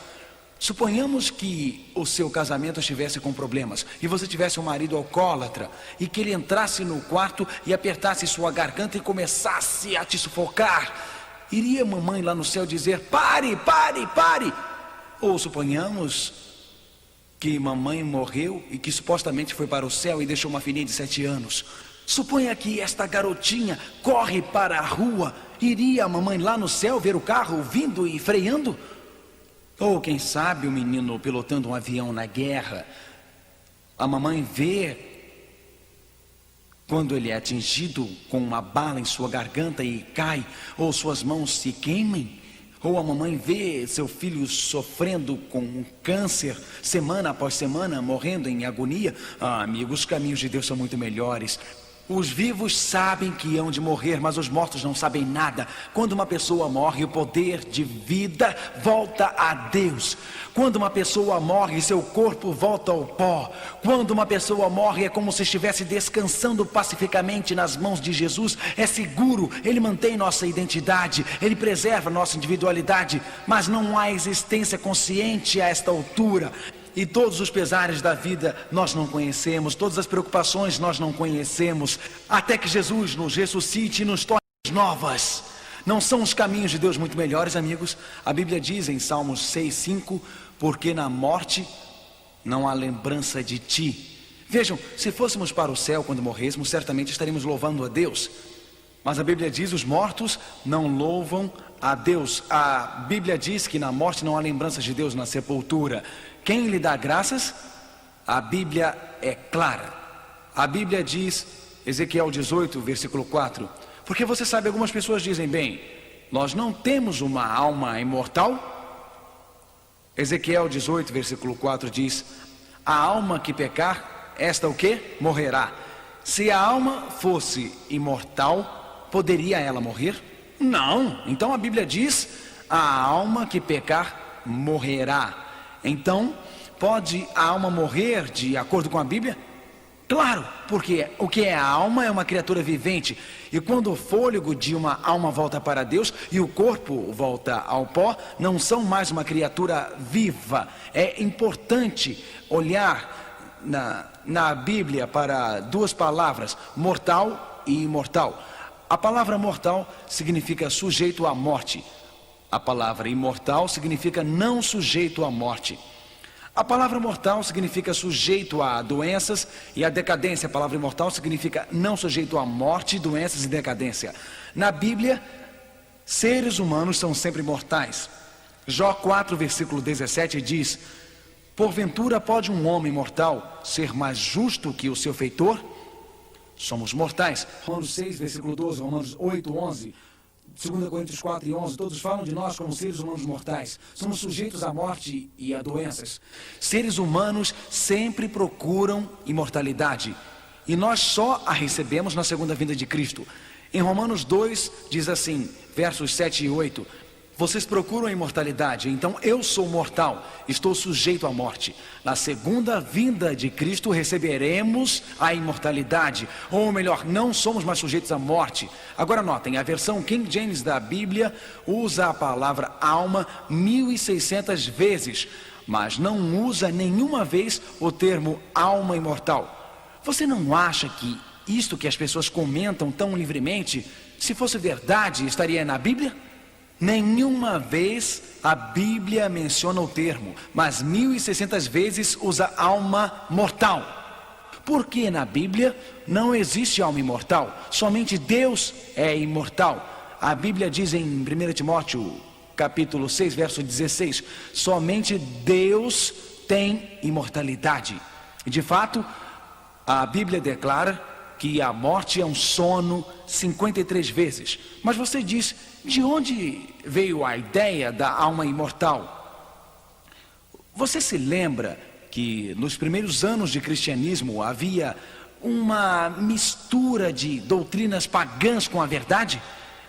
Suponhamos que o seu casamento estivesse com problemas e você tivesse um marido alcoólatra e que ele entrasse no quarto e apertasse sua garganta e começasse a te sufocar. Iria mamãe lá no céu dizer, pare, pare, pare? Ou suponhamos que mamãe morreu e que supostamente foi para o céu e deixou uma filhinha de 7 anos. Suponha que esta garotinha corre para a rua. Iria a mamãe lá no céu ver o carro vindo e freando? Ou quem sabe o menino pilotando um avião na guerra. A mamãe vê quando ele é atingido com uma bala em sua garganta e cai, ou suas mãos se queimem. Ou a mamãe vê seu filho sofrendo com um câncer, semana após semana, morrendo em agonia. Amigos, os caminhos de Deus são muito melhores. Os vivos sabem que hão de morrer, mas os mortos não sabem nada. Quando uma pessoa morre, o poder de vida volta a Deus. Quando uma pessoa morre, seu corpo volta ao pó. Quando uma pessoa morre, é como se estivesse descansando pacificamente nas mãos de Jesus. É seguro, Ele mantém nossa identidade, Ele preserva nossa individualidade, mas não há existência consciente a esta altura. E todos os pesares da vida nós não conhecemos, todas as preocupações nós não conhecemos, até que Jesus nos ressuscite e nos torne novas. Não são os caminhos de Deus muito melhores, amigos? A Bíblia diz em Salmos 6:5, porque na morte não há lembrança de ti. Vejam, se fôssemos para o céu quando morrêssemos, certamente estaríamos louvando a Deus. Mas a Bíblia diz, os mortos não louvam a Deus. A Bíblia diz que na morte não há lembranças de Deus na sepultura. Quem lhe dá graças? A Bíblia é clara. A Bíblia diz, Ezequiel 18, versículo 4. Porque você sabe, algumas pessoas dizem, bem, nós não temos uma alma imortal. Ezequiel 18, versículo 4 diz, a alma que pecar, esta o quê? Morrerá. Se a alma fosse imortal, poderia ela morrer? Não. Então a Bíblia diz, a alma que pecar, morrerá. Então, pode a alma morrer de acordo com a Bíblia? Claro, porque o que é a alma é uma criatura vivente. E quando o fôlego de uma alma volta para Deus e o corpo volta ao pó, não são mais uma criatura viva. É importante olhar na Bíblia para duas palavras, mortal e imortal. A palavra mortal significa sujeito à morte. A palavra imortal significa não sujeito à morte. A palavra mortal significa sujeito a doenças e a decadência. A palavra imortal significa não sujeito à morte, doenças e decadência. Na Bíblia, seres humanos são sempre mortais. Jó 4, versículo 17 diz, porventura pode um homem mortal ser mais justo que o seu feitor? Somos mortais. Romanos 6, versículo 12, Romanos 8, 11... 2 Coríntios 4 e 11, todos falam de nós como seres humanos mortais. Somos sujeitos à morte e a doenças. Seres humanos sempre procuram imortalidade. E nós só a recebemos na segunda vinda de Cristo. Em Romanos 2, diz assim, versos 7 e 8, vocês procuram a imortalidade, então eu sou mortal, estou sujeito à morte. Na segunda vinda de Cristo receberemos a imortalidade, ou melhor, não somos mais sujeitos à morte. Agora notem, a versão King James da Bíblia usa a palavra alma 1.600 vezes, mas não usa nenhuma vez o termo alma imortal. Você não acha que isto que as pessoas comentam tão livremente, se fosse verdade, estaria na Bíblia? Nenhuma vez a Bíblia menciona o termo, mas 1.600 vezes usa alma mortal. Porque na Bíblia não existe alma imortal, somente Deus é imortal. A Bíblia diz em 1 Timóteo, capítulo 6, verso 16, somente Deus tem imortalidade. E de fato, a Bíblia declara que a morte é um sono 53 vezes. Mas você diz, de onde veio a ideia da alma imortal? Você se lembra que nos primeiros anos de cristianismo havia uma mistura de doutrinas pagãs com a verdade?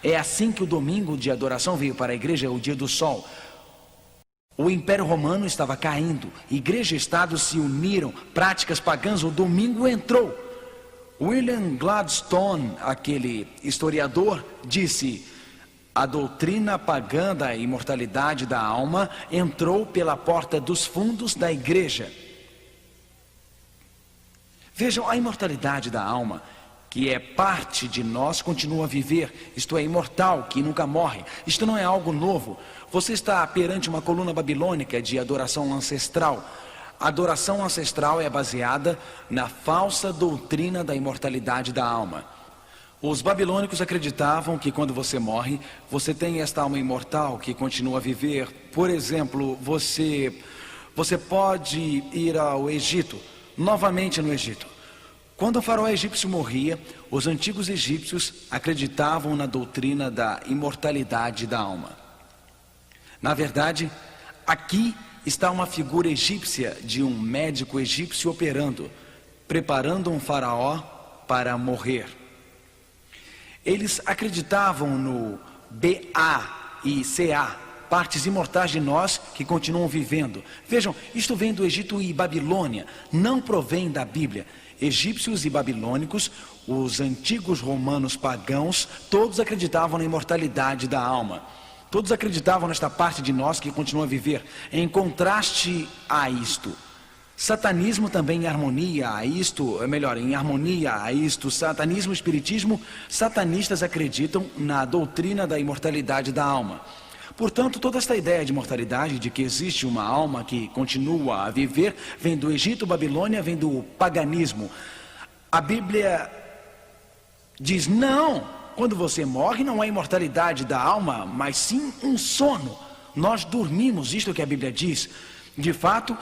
É assim que o domingo de adoração veio para a igreja, o dia do sol. O Império Romano estava caindo, igreja e Estado se uniram, práticas pagãs, o domingo entrou. William Gladstone, aquele historiador, disse: a doutrina pagã da imortalidade da alma entrou pela porta dos fundos da igreja. Vejam, a imortalidade da alma, que é parte de nós, continua a viver, isto é, imortal, que nunca morre. Isto não é algo novo. Você está perante uma coluna babilônica de adoração ancestral. A adoração ancestral é baseada na falsa doutrina da imortalidade da alma. Os babilônicos acreditavam que quando você morre, você tem esta alma imortal que continua a viver. Por exemplo, você pode ir ao Egito, novamente no Egito. Quando o faraó egípcio morria, os antigos egípcios acreditavam na doutrina da imortalidade da alma. Na verdade, aqui está uma figura egípcia de um médico egípcio operando, preparando um faraó para morrer. Eles acreditavam no BA e CA, partes imortais de nós que continuam vivendo. Vejam, isto vem do Egito e Babilônia, não provém da Bíblia. Egípcios e babilônicos, os antigos romanos pagãos, todos acreditavam na imortalidade da alma. Todos acreditavam nesta parte de nós que continua a viver. Em contraste a isto, satanismo também em harmonia a isto, em harmonia a isto, satanismo e espiritismo, satanistas acreditam na doutrina da imortalidade da alma. Portanto, toda esta ideia de imortalidade, de que existe uma alma que continua a viver, vem do Egito, Babilônia, vem do paganismo. A Bíblia diz: não, quando você morre não há imortalidade da alma, mas sim um sono. Nós dormimos, isto que a Bíblia diz. De fato,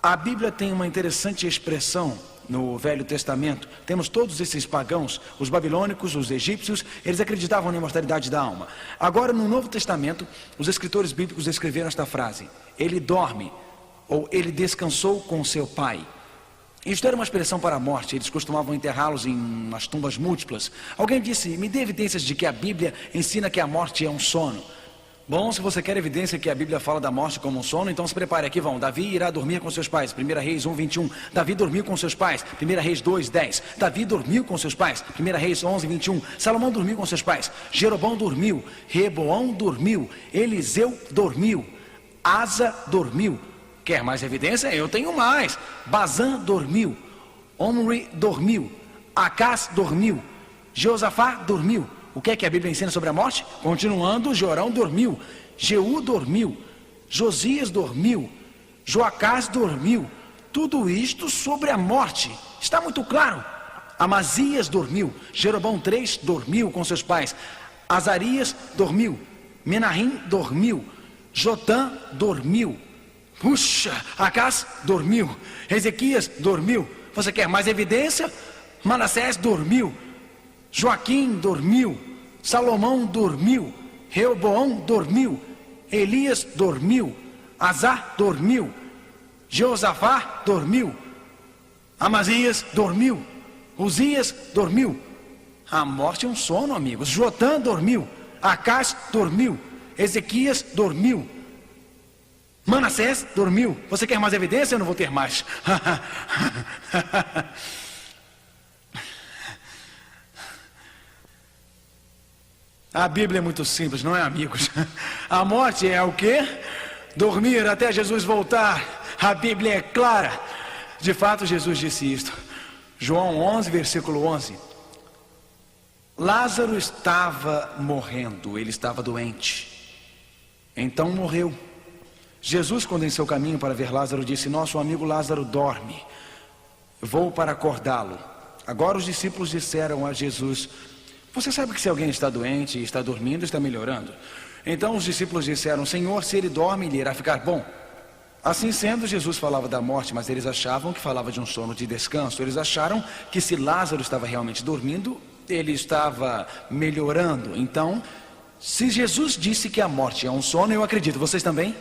a Bíblia tem uma interessante expressão no Velho Testamento. Temos todos esses pagãos, os babilônicos, os egípcios, eles acreditavam na imortalidade da alma. Agora, no Novo Testamento, os escritores bíblicos escreveram esta frase: ele dorme, ou ele descansou com seu pai. Isto era uma expressão para a morte. Eles costumavam enterrá-los em umas tumbas múltiplas. Alguém disse: me dê evidências de que a Bíblia ensina que a morte é um sono. Bom, se você quer evidência que a Bíblia fala da morte como um sono, então se prepare, aqui vão. Davi irá dormir com seus pais, 1 Reis 1, 21. Davi dormiu com seus pais, 1 Reis 2, 10. Davi dormiu com seus pais, 1 Reis 11, 21. Salomão dormiu com seus pais, Jeroboão dormiu, Reboão dormiu, Eliseu dormiu, Asa dormiu. Quer mais evidência? Eu tenho mais. Bazã dormiu, Omri dormiu, Acás dormiu, Josafá dormiu. O que é que a Bíblia ensina sobre a morte? Continuando, Jorão dormiu, Jeú dormiu, Josias dormiu, Joacás dormiu. Tudo isto sobre a morte. Está muito claro. Amazias dormiu, Jeroboão 3 dormiu com seus pais, Azarias dormiu, Menahim dormiu, Jotã dormiu. Puxa, Acás dormiu, Ezequias dormiu. Você quer mais evidência? Manassés dormiu, Joaquim dormiu, Salomão dormiu, Reoboão dormiu, Elias dormiu, Azar dormiu, Jeosafá dormiu, Amazias dormiu, Uzias dormiu. A morte é um sono, amigos. Jotã dormiu, Acás dormiu, Ezequias dormiu, Manassés dormiu. Você quer mais evidência? Eu não vou ter mais. A Bíblia é muito simples, não é, amigos? A morte é o quê? Dormir até Jesus voltar. A Bíblia é clara. De fato, Jesus disse isto. João 11, versículo 11. Lázaro estava morrendo, ele estava doente. Então morreu. Jesus, quando em seu caminho para ver Lázaro, disse: nosso amigo Lázaro dorme. Vou para acordá-lo. Agora os discípulos disseram a Jesus: você sabe que se alguém está doente e está dormindo, está melhorando. Então os discípulos disseram: Senhor, se ele dorme, ele irá ficar bom. Assim sendo, Jesus falava da morte, mas eles achavam que falava de um sono de descanso. Eles acharam que se Lázaro estava realmente dormindo, ele estava melhorando. Então, se Jesus disse que a morte é um sono, eu acredito. Vocês também?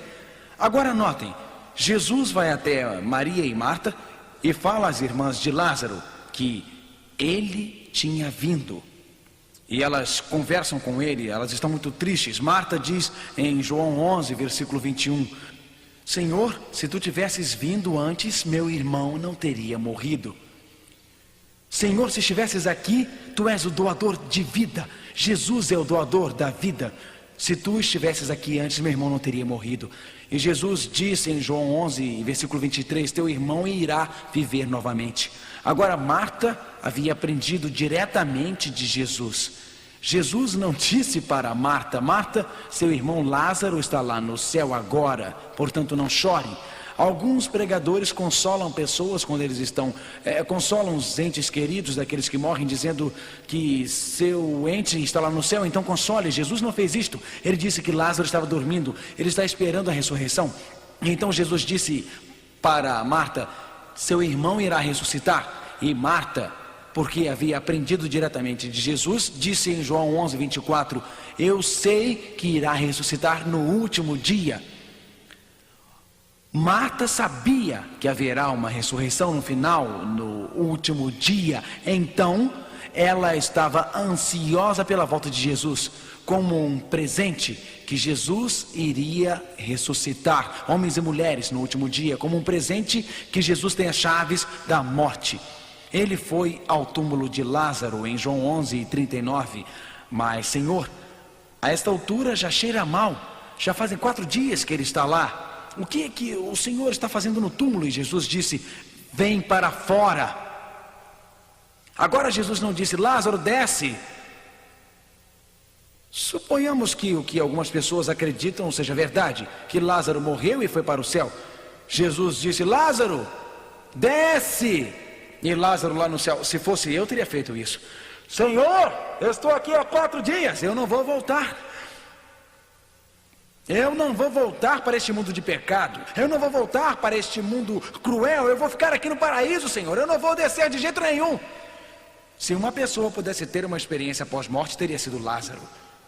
Agora notem, Jesus vai até Maria e Marta e fala às irmãs de Lázaro que ele tinha vindo. E elas conversam com ele, elas estão muito tristes. Marta diz em João 11, versículo 21, Senhor, se tu tivesses vindo antes, meu irmão não teria morrido. Senhor, se estivesses aqui, tu és o doador de vida. Jesus é o doador da vida. Se tu estivesses aqui antes, meu irmão não teria morrido. E Jesus disse em João 11, versículo 23, teu irmão irá viver novamente. Agora Marta havia aprendido diretamente de Jesus. Jesus não disse para Marta, Marta, seu irmão Lázaro está lá no céu agora, portanto não chore. Alguns pregadores consolam pessoas quando eles estão, consolam os entes queridos daqueles que morrem, dizendo que seu ente está lá no céu, então console. Jesus não fez isto, ele disse que Lázaro estava dormindo, ele está esperando a ressurreição. Então Jesus disse para Marta, seu irmão irá ressuscitar. E Marta, porque havia aprendido diretamente de Jesus, disse em João 11, 24, eu sei que irá ressuscitar no último dia. Marta sabia que haverá uma ressurreição no final, no último dia. Então, ela estava ansiosa pela volta de Jesus, como um presente que Jesus iria ressuscitar homens e mulheres no último dia, como um presente que Jesus tem as chaves da morte. Ele foi ao túmulo de Lázaro em João 11, 39, mas Senhor, a esta altura já cheira mal, já fazem 4 dias que ele está lá. O que é que o Senhor está fazendo no túmulo? E Jesus disse, vem para fora. Agora Jesus não disse, Lázaro desce. Suponhamos que o que algumas pessoas acreditam seja verdade, que Lázaro morreu e foi para o céu. Jesus disse, Lázaro, desce. E Lázaro lá no céu, se fosse eu teria feito isso. Senhor, eu estou aqui há 4 dias, eu não vou voltar. Eu não vou voltar para este mundo de pecado. Eu não vou voltar para este mundo cruel. Eu vou ficar aqui no paraíso, Senhor. Eu não vou descer de jeito nenhum. Se uma pessoa pudesse ter uma experiência pós-morte, teria sido Lázaro.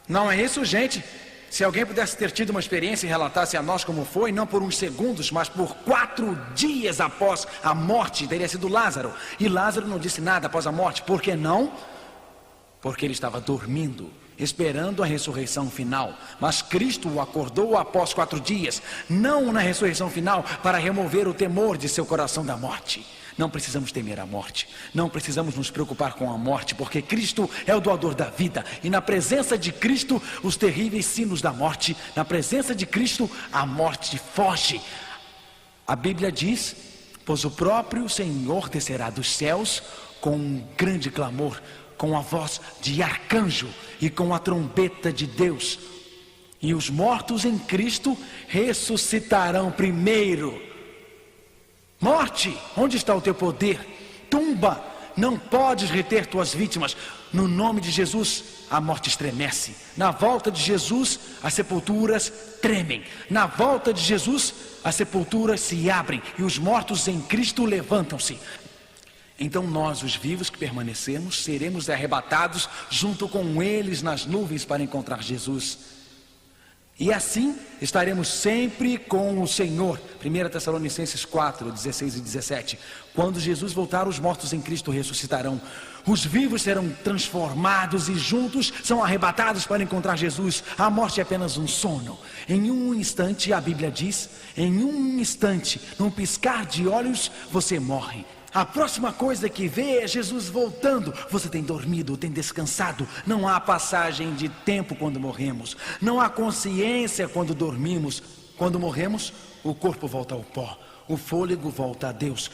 Não é isso, gente? Se alguém pudesse ter tido uma experiência e relatasse a nós como foi, não por uns segundos, mas por 4 dias após a morte, teria sido Lázaro. E Lázaro não disse nada após a morte. Por que não? Porque ele estava dormindo, esperando a ressurreição final. Mas Cristo o acordou após 4 dias, não na ressurreição final, para remover o temor de seu coração da morte. Não precisamos temer a morte, não precisamos nos preocupar com a morte, porque Cristo é o doador da vida. E na presença de Cristo, os terríveis sinos da morte, na presença de Cristo, a morte foge. A Bíblia diz, pois o próprio Senhor descerá dos céus com um grande clamor, com a voz de arcanjo e com a trombeta de Deus. E os mortos em Cristo ressuscitarão primeiro. Morte, onde está o teu poder? Tumba, não podes reter tuas vítimas. No nome de Jesus, a morte estremece. Na volta de Jesus, as sepulturas tremem. Na volta de Jesus, as sepulturas se abrem e os mortos em Cristo levantam-se. Então nós, os vivos que permanecemos, seremos arrebatados junto com eles nas nuvens para encontrar Jesus. E assim estaremos sempre com o Senhor. 1 Tessalonicenses 4, 16 e 17. Quando Jesus voltar, os mortos em Cristo ressuscitarão. Os vivos serão transformados e juntos são arrebatados para encontrar Jesus. A morte é apenas um sono. Em um instante, a Bíblia diz, em um instante, num piscar de olhos, você morre. A próxima coisa que vê é Jesus voltando. Você tem dormido, tem descansado. Não há passagem de tempo quando morremos. Não há consciência quando dormimos. Quando morremos, o corpo volta ao pó. O fôlego volta a Deus.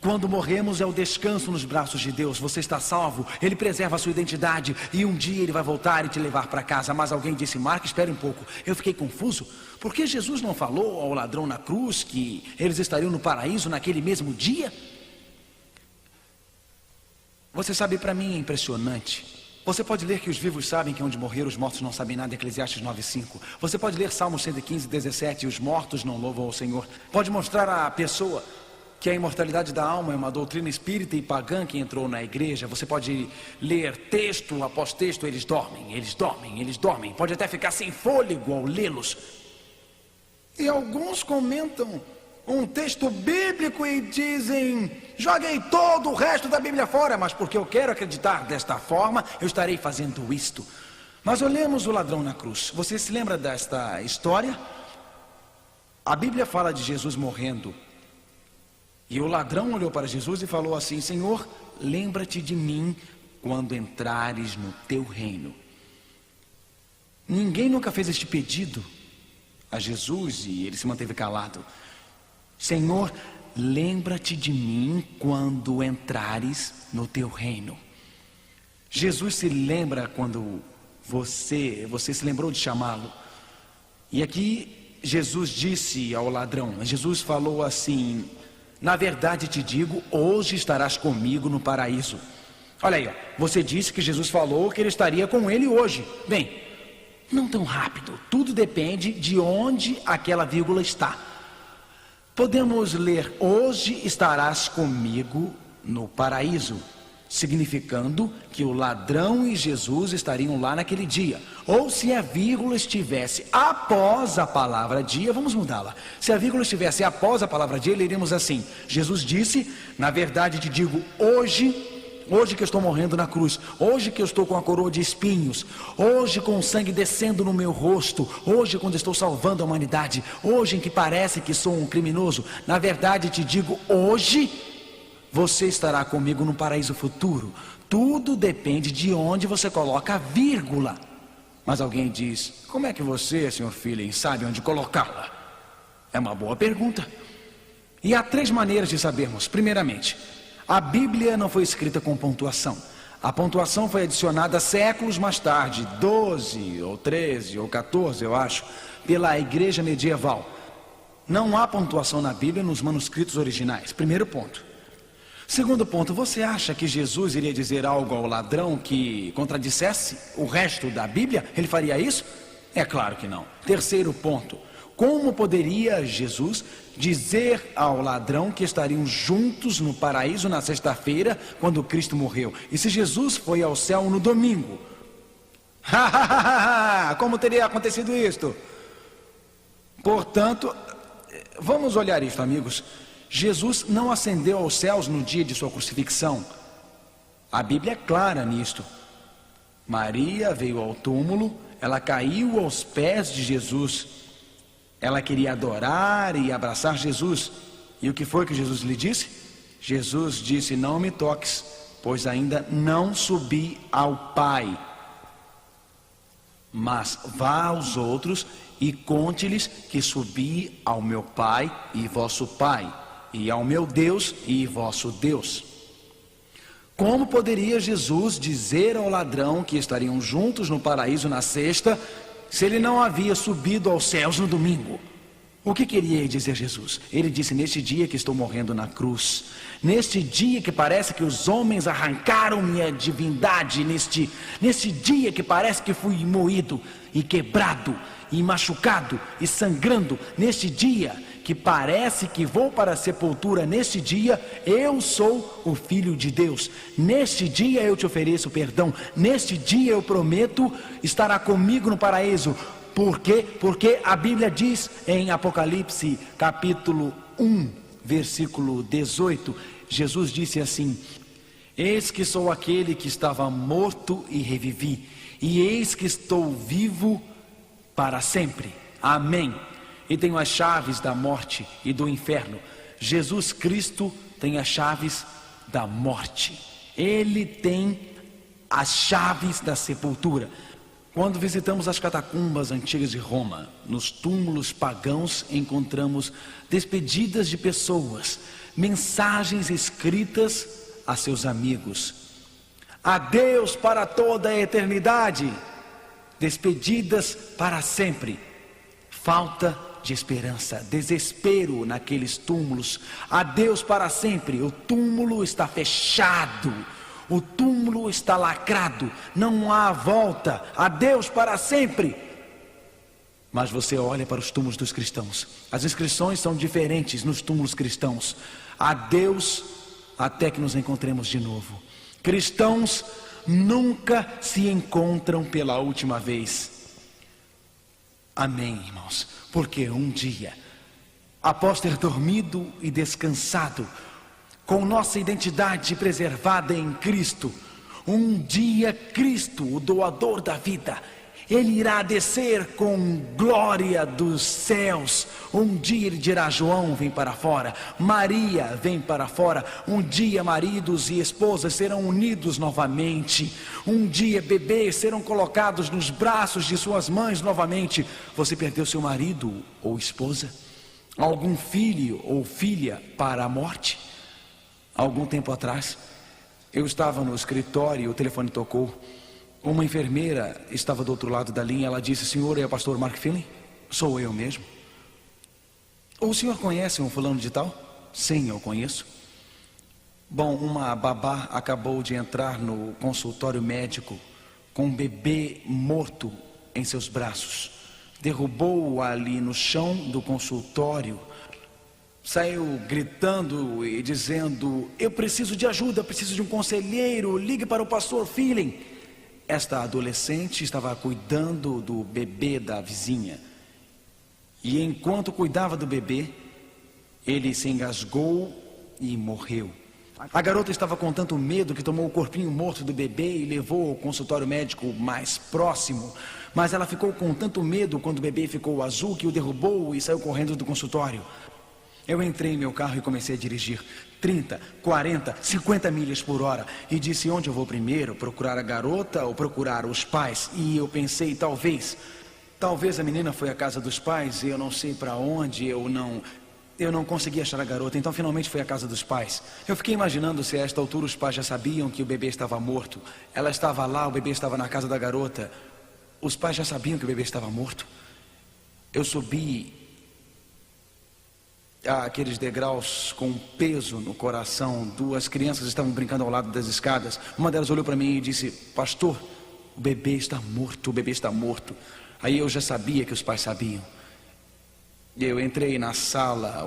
Quando morremos é o descanso nos braços de Deus. Você está salvo, Ele preserva a sua identidade. E um dia Ele vai voltar e te levar para casa. Mas alguém disse, Marco, espere um pouco. Eu fiquei confuso. Por que Jesus não falou ao ladrão na cruz que eles estariam no paraíso naquele mesmo dia? Você sabe, para mim é impressionante. Você pode ler que os vivos sabem que onde morrer os mortos não sabem nada, Eclesiastes 9:5. Você pode ler Salmos 115, 17, e os mortos não louvam ao Senhor. Pode mostrar à pessoa que a imortalidade da alma é uma doutrina espírita e pagã que entrou na igreja. Você pode ler texto após texto, eles dormem, eles dormem, eles dormem. Pode até ficar sem fôlego ao lê-los. E alguns comentam, um texto bíblico e dizem: joguei todo o resto da Bíblia fora, mas porque eu quero acreditar desta forma, eu estarei fazendo isto. Nós olhamos o ladrão na cruz. Você se lembra desta história? A Bíblia fala de Jesus morrendo. E o ladrão olhou para Jesus e falou assim: Senhor, lembra-te de mim quando entrares no teu reino. Ninguém nunca fez este pedido a Jesus e ele se manteve calado. Senhor, lembra-te de mim quando entrares no teu reino. Jesus se lembra quando você se lembrou de chamá-lo. E aqui Jesus disse ao ladrão, Jesus falou assim: na verdade te digo, hoje estarás comigo no paraíso. Olha aí, ó, você disse que Jesus falou que ele estaria com ele hoje. Bem, não tão rápido, tudo depende de onde aquela vírgula está. Podemos ler: hoje estarás comigo no paraíso, significando que o ladrão e Jesus estariam lá naquele dia. Ou se a vírgula estivesse após a palavra dia, vamos mudá-la. Se a vírgula estivesse após a palavra dia, leríamos assim: Jesus disse, na verdade te digo, hoje que eu estou morrendo na cruz, hoje que eu estou com a coroa de espinhos, hoje com o sangue descendo no meu rosto, hoje quando estou salvando a humanidade, hoje em que parece que sou um criminoso, na verdade te digo, hoje você estará comigo no paraíso futuro. Tudo depende de onde você coloca a vírgula. Mas alguém diz: como é que você, Sr. Feeling, sabe onde colocá-la? É uma boa pergunta. E há 3 maneiras de sabermos. Primeiramente, a Bíblia não foi escrita com pontuação. A pontuação foi adicionada séculos mais tarde, 12 ou 13 ou 14, eu acho, pela igreja medieval. Não há pontuação na Bíblia nos manuscritos originais. Primeiro ponto. Segundo ponto, você acha que Jesus iria dizer algo ao ladrão que contradissesse o resto da Bíblia? Ele faria isso? É claro que não. Terceiro ponto, como poderia Jesus dizer ao ladrão que estariam juntos no paraíso na sexta-feira, quando Cristo morreu? E se Jesus foi ao céu no domingo? Como teria acontecido isto? Portanto, vamos olhar isto, amigos. Jesus não ascendeu aos céus no dia de sua crucifixão. A Bíblia é clara nisto. Maria veio ao túmulo, ela caiu aos pés de Jesus. Ela queria adorar e abraçar Jesus. E o que foi que Jesus lhe disse? Jesus disse: não me toques, pois ainda não subi ao Pai. Mas vá aos outros e conte-lhes que subi ao meu Pai e vosso Pai, e ao meu Deus e vosso Deus. Como poderia Jesus dizer ao ladrão que estariam juntos no paraíso na sexta, se ele não havia subido aos céus no domingo? O que queria dizer Jesus? Ele disse: neste dia que estou morrendo na cruz, neste dia que parece que os homens arrancaram minha divindade, neste dia que parece que fui moído e quebrado e machucado e sangrando, neste dia que parece que vou para a sepultura, neste dia eu sou o Filho de Deus, neste dia eu te ofereço perdão, neste dia eu prometo estará comigo no paraíso. Por quê? Porque a Bíblia diz em Apocalipse capítulo 1, versículo 18, Jesus disse assim: eis que sou aquele que estava morto e revivi, e eis que estou vivo para sempre. Amém. E tenho as chaves da morte e do inferno. Jesus Cristo tem as chaves da morte. Ele tem as chaves da sepultura. Quando visitamos as catacumbas antigas de Roma, nos túmulos pagãos encontramos despedidas de pessoas, mensagens escritas a seus amigos. Adeus para toda a eternidade, despedidas para sempre. Falta de esperança, desespero naqueles túmulos. Adeus para sempre, o túmulo está fechado, o túmulo está lacrado, não há volta. Adeus para sempre. Mas você olha para os túmulos dos cristãos, as inscrições são diferentes nos túmulos cristãos. Adeus até que nos encontremos de novo. Cristãos nunca se encontram pela última vez. Amém, irmãos, porque um dia após ter dormido e descansado, com nossa identidade preservada em Cristo, um dia Cristo, o doador da vida, Ele irá descer com glória dos céus. Um dia Ele dirá: João, vem para fora, Maria, vem para fora. Um dia maridos e esposas serão unidos novamente. Um dia bebês serão colocados nos braços de suas mães novamente. Você perdeu seu marido ou esposa? Algum filho ou filha para a morte? Algum tempo atrás, eu estava no escritório e o telefone tocou. Uma enfermeira estava do outro lado da linha. Ela disse: senhor, é o pastor Mark Finley? Sou eu mesmo. O senhor conhece um fulano de tal? Sim, eu conheço. Bom, uma babá acabou de entrar no consultório médico com um bebê morto em seus braços. Derrubou-o ali no chão do consultório. Saiu gritando e dizendo: eu preciso de ajuda, preciso de um conselheiro, ligue para o pastor Finley. Esta adolescente estava cuidando do bebê da vizinha. E enquanto cuidava do bebê, ele se engasgou e morreu. A garota estava com tanto medo que tomou o corpinho morto do bebê e levou ao consultório médico mais próximo. Mas ela ficou com tanto medo quando o bebê ficou azul que o derrubou e saiu correndo do consultório. Eu entrei em meu carro e comecei a dirigir 30, 40, 50 milhas por hora. E disse: onde eu vou primeiro? Procurar a garota ou procurar os pais? E eu pensei: talvez a menina foi à casa dos pais. Eu não sei para onde, eu não consegui achar a garota. Então finalmente foi à casa dos pais. Eu fiquei imaginando se a esta altura os pais já sabiam que o bebê estava morto. Ela estava lá, o bebê estava na casa da garota. Os pais já sabiam que o bebê estava morto. Eu subi aqueles degraus com peso no coração. Duas crianças estavam brincando ao lado das escadas. Uma delas olhou para mim e disse: pastor, o bebê está morto, o bebê está morto. Aí eu já sabia que os pais sabiam. Eu entrei na sala.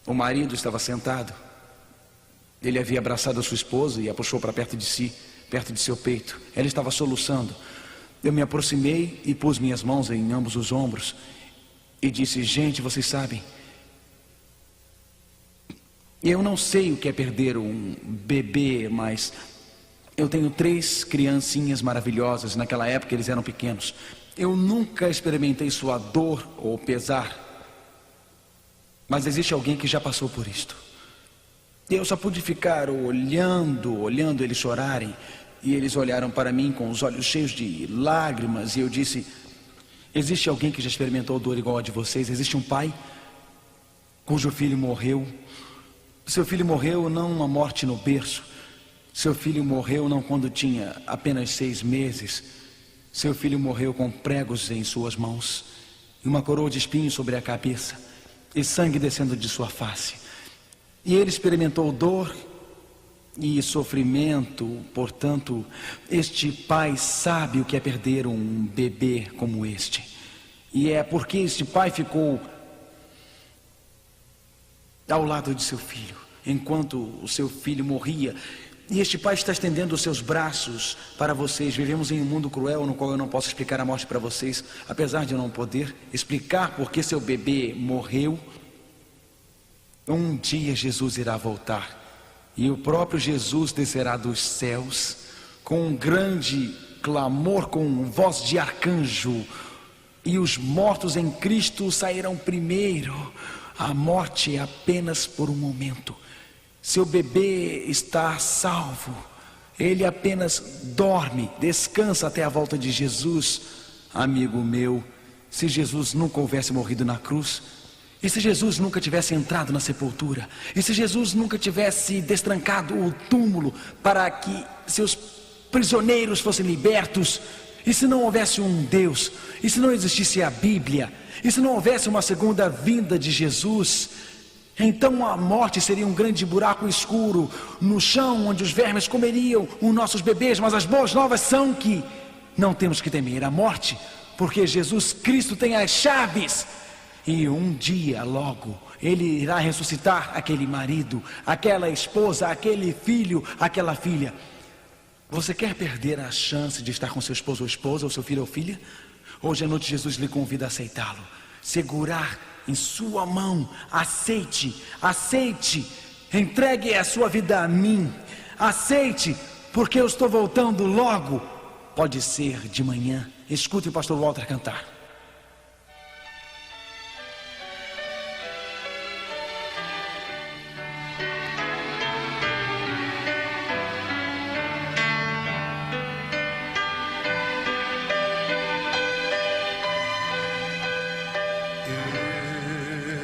O marido estava sentado. Ele havia abraçado a sua esposa e a puxou para perto de si, perto de seu peito. Ela estava soluçando. Eu me aproximei e pus minhas mãos em ambos os ombros e disse: gente, vocês sabem, eu não sei o que é perder um bebê, mas eu tenho 3 criancinhas maravilhosas. Naquela época eles eram pequenos. Eu nunca experimentei sua dor ou pesar, mas existe alguém que já passou por isto. Eu só pude ficar olhando eles chorarem. E eles olharam para mim com os olhos cheios de lágrimas. E eu disse: existe alguém que já experimentou dor igual a de vocês? Existe um pai cujo filho morreu. Seu filho morreu não uma morte no berço. Seu filho morreu não quando tinha apenas 6 meses. Seu filho morreu com pregos em suas mãos e uma coroa de espinhos sobre a cabeça e sangue descendo de sua face. E ele experimentou dor e sofrimento. Portanto, este pai sabe o que é perder um bebê como este. E é porque este pai ficou ao lado de seu filho enquanto o seu filho morria. E este pai está estendendo os seus braços para vocês. Vivemos em um mundo cruel no qual eu não posso explicar a morte para vocês, apesar de eu não poder explicar porque seu bebê morreu. Um dia Jesus irá voltar e o próprio Jesus descerá dos céus com um grande clamor, com voz de arcanjo, e os mortos em Cristo sairão primeiro. A morte é apenas por um momento. Seu bebê está salvo. Ele apenas dorme, descansa até a volta de Jesus. Amigo meu, se Jesus nunca houvesse morrido na cruz, e se Jesus nunca tivesse entrado na sepultura, e se Jesus nunca tivesse destrancado o túmulo para que seus prisioneiros fossem libertos, e se não houvesse um Deus, e se não existisse a Bíblia, e se não houvesse uma segunda vinda de Jesus, então a morte seria um grande buraco escuro no chão onde os vermes comeriam os nossos bebês. Mas as boas novas são que não temos que temer a morte, porque Jesus Cristo tem as chaves. E um dia logo Ele irá ressuscitar aquele marido, aquela esposa, aquele filho, aquela filha. Você quer perder a chance de estar com seu esposo ou esposa, ou seu filho ou filha? Hoje à noite Jesus lhe convida a aceitá-lo, segurar em sua mão. Aceite, aceite, entregue a sua vida a mim. Aceite, porque eu estou voltando logo. Pode ser de manhã. Escute o pastor Walter cantar.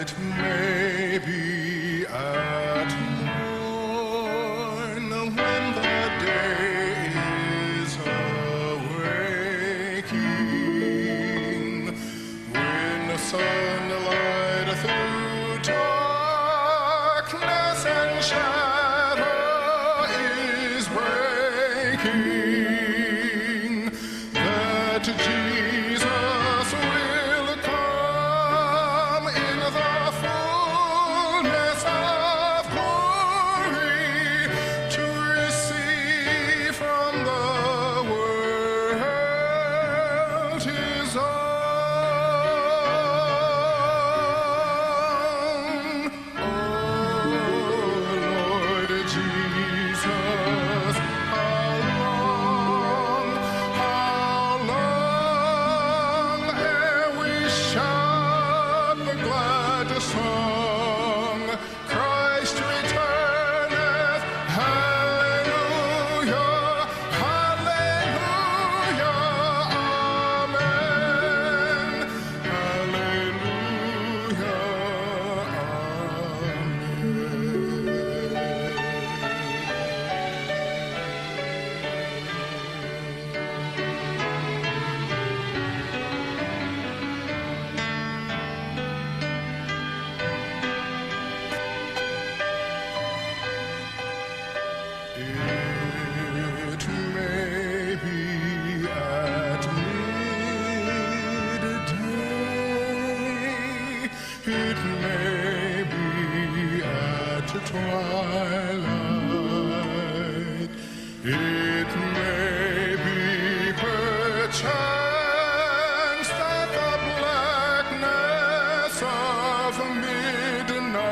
It may be at morn when the day is awaking, when the sunlight through darkness and shadow is breaking, that Jesus will come in the fullness of glory to receive from the world his own. Oh Lord Jesus, how long ere we shout the glad song? Christ returneth, hallelujah, hallelujah, amen, hallelujah, It may be at midday, it may be at twilight, it may be perchance that the blackness of midnight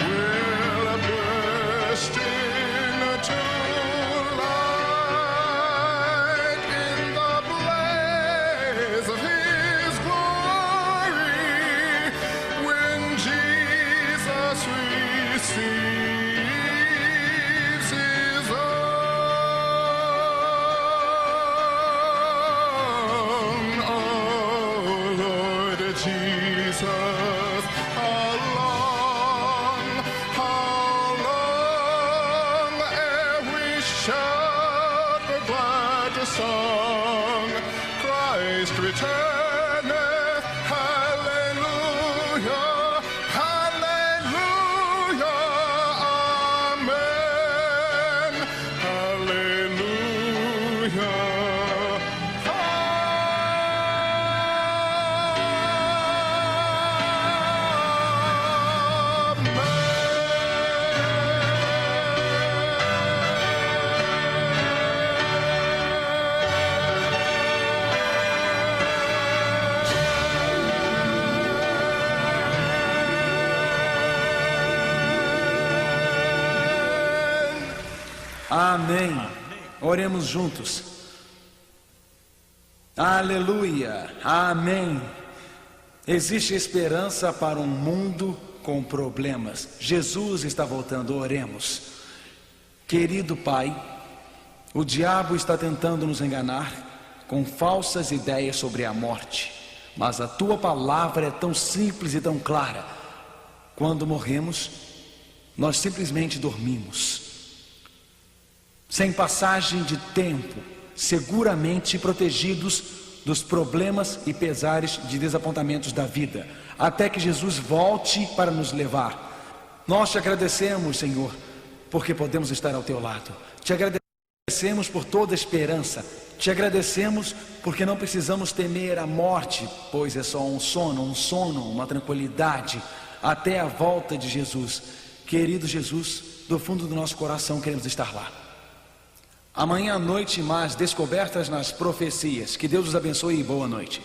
will burst into light in the blaze of his glory, when Jesus receives his own. Oh Lord Jesus, how long ere we shout the glad song? Christ returneth, hallelujah, hallelujah, amen, hallelujah, Amém. Oremos juntos. Aleluia. Amém. Existe esperança para um mundo com problemas. Jesus está voltando. Oremos. Querido Pai, o diabo está tentando nos enganar com falsas ideias sobre a morte, mas a tua palavra é tão simples e tão clara. Quando morremos, nós simplesmente dormimos, sem passagem de tempo, seguramente protegidos dos problemas e pesares de desapontamentos da vida, até que Jesus volte para nos levar. Nós te agradecemos, Senhor, porque podemos estar ao teu lado. Te agradecemos por toda a esperança. Te agradecemos porque não precisamos temer a morte, pois é só um sono, uma tranquilidade, até a volta de Jesus. Querido Jesus, do fundo do nosso coração queremos estar lá. Amanhã à noite, mais descobertas nas profecias. Que Deus os abençoe e boa noite.